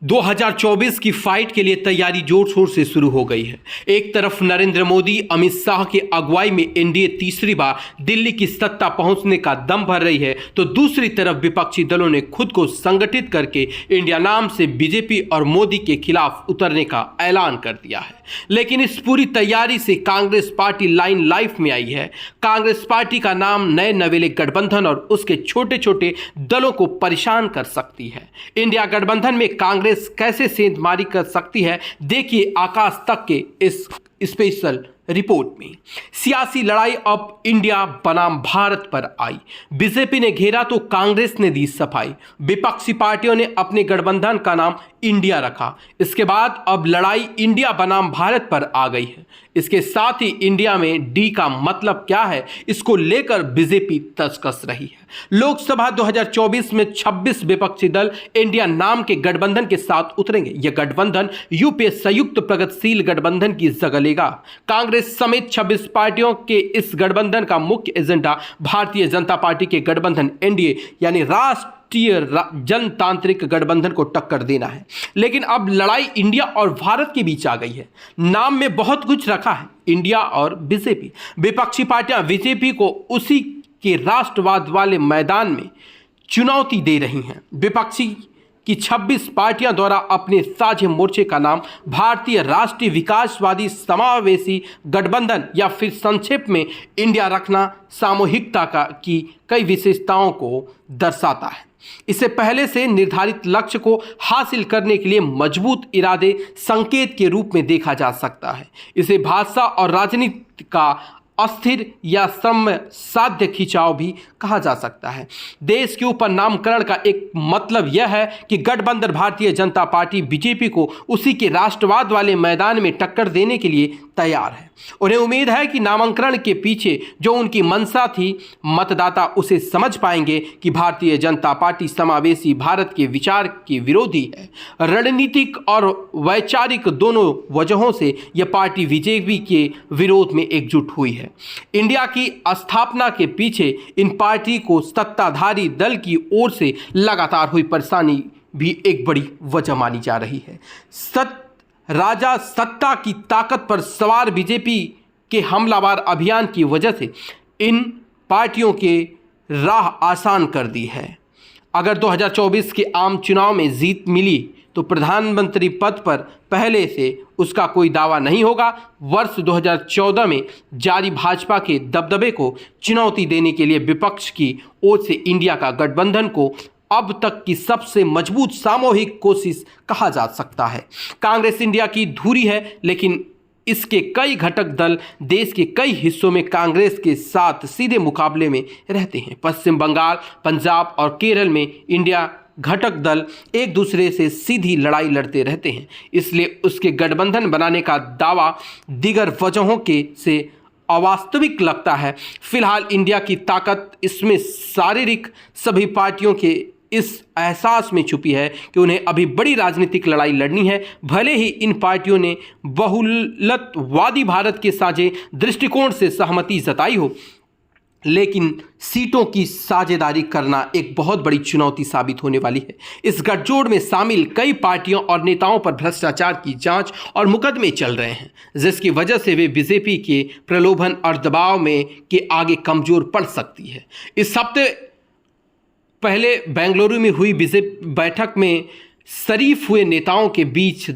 2024 की फाइट के लिए तैयारी जोर शोर से शुरू हो गई है। एक तरफ नरेंद्र मोदी अमित शाह के अगुवाई में एनडीए तीसरी बार दिल्ली की सत्ता पहुंचने का दम भर रही है, तो दूसरी तरफ विपक्षी दलों ने खुद को संगठित करके इंडिया नाम से बीजेपी और मोदी के खिलाफ उतरने का ऐलान कर दिया है। लेकिन इस पूरी तैयारी से कांग्रेस पार्टी लाइन लाइफ में आई है। कांग्रेस पार्टी का नाम नए नवेले गठबंधन और उसके छोटे छोटे दलों को परेशान कर सकती है। इंडिया गठबंधन में कांग्रेस कैसे सेंधमारी कर सकती है, देखिए आकाश तक के इस स्पेशल रिपोर्ट में। सियासी लड़ाई अब इंडिया बनाम भारत पर आई। बीजेपी ने घेरा तो कांग्रेस ने दी सफाई। विपक्षी पार्टियों ने अपने गठबंधन का नाम इंडिया रखा। इसके बाद अब लड़ाई इंडिया बनाम भारत पर आ गई है। इसके साथ ही इंडिया में डी का मतलब क्या है, इसको लेकर बीजेपी तसकस रही है। लोकसभा 2024 में 26 विपक्षी दल इंडिया नाम के गठबंधन के साथ उतरेंगे। यह गठबंधन यूपीए संयुक्त प्रगतिशील गठबंधन की जगह लेगा। कांग्रेस समेत 26 पार्टियों के इस गठबंधन का मुख्य एजेंडा भारतीय जनता पार्टी के गठबंधन एनडीए यानी राष्ट्रीय जनतांत्रिक गठबंधन को टक्कर देना है। लेकिन अब लड़ाई इंडिया और भारत के बीच आ गई है। नाम में बहुत कुछ रखा है, इंडिया और बीजेपी। विपक्षी पार्टियां बीजेपी को उसी के राष्ट्रवाद वाले मैदान में चुनौती दे रही हैं। विपक्षी की 26 पार्टियां द्वारा अपने साझे मोर्चे का नाम भारतीय राष्ट्रीय विकासवादी समावेशी गठबंधन या फिर संक्षेप में इंडिया रखना सामूहिकता की कई विशेषताओं को दर्शाता है। इसे पहले से निर्धारित लक्ष्य को हासिल करने के लिए मजबूत इरादे संकेत के रूप में देखा जा सकता है। इसे भाषा और राजनीति का अस्थिर या साध्य खिंचाव भी कहा जा सकता है। देश के ऊपर नामकरण का एक मतलब यह है कि गठबंधन भारतीय जनता पार्टी बीजेपी को उसी के राष्ट्रवाद वाले मैदान में टक्कर देने के लिए तैयार है। उन्हें उम्मीद है कि नामांकन के पीछे जो उनकी मंशा थी, मतदाता उसे समझ पाएंगे कि भारतीय जनता पार्टी समावेशी भारत के विचार की विरोधी है। रणनीतिक और वैचारिक दोनों वजहों से यह पार्टी बीजेपी के विरोध में एकजुट हुई है। इंडिया की स्थापना के पीछे इन पार्टी को सत्ताधारी दल की ओर से लगातार हुई परेशानी भी एक बड़ी वजह मानी जा रही है। राजा सत्ता की ताकत पर सवार बीजेपी के हमलावर अभियान की वजह से इन पार्टियों के राह आसान कर दी है। अगर 2024 के आम चुनाव में जीत मिली तो प्रधानमंत्री पद पर पहले से उसका कोई दावा नहीं होगा। वर्ष 2014 में जारी भाजपा के दबदबे को चुनौती देने के लिए विपक्ष की ओर से इंडिया का गठबंधन को अब तक की सबसे मजबूत सामूहिक कोशिश कहा जा सकता है। कांग्रेस इंडिया की धुरी है, लेकिन इसके कई घटक दल देश के कई हिस्सों में कांग्रेस के साथ सीधे मुकाबले में रहते हैं। पश्चिम बंगाल, पंजाब और केरल में इंडिया घटक दल एक दूसरे से सीधी लड़ाई लड़ते रहते हैं। इसलिए उसके गठबंधन बनाने का दावा दीगर वजहों से अवास्तविक लगता है। फिलहाल इंडिया की ताकत इसमें शारीरिक सभी पार्टियों के इस एहसास में छुपी है कि उन्हें अभी बड़ी राजनीतिक लड़ाई लड़नी है। भले ही इन पार्टियों ने बहुलतवादी भारत के साझे दृष्टिकोण से सहमति जताई हो, लेकिन सीटों की साझेदारी करना एक बहुत बड़ी चुनौती साबित होने वाली है। इस गठजोड़ में शामिल कई पार्टियों और नेताओं पर भ्रष्टाचार की जांच और मुकदमे चल रहे हैं, जिसकी वजह से वे बीजेपी के प्रलोभन और दबाव में के आगे कमजोर पड़ सकती है। इस हफ्ते पहले बेंगलुरु में हुई बीजेपी बैठक में शरीफ हुए नेताओं के बीच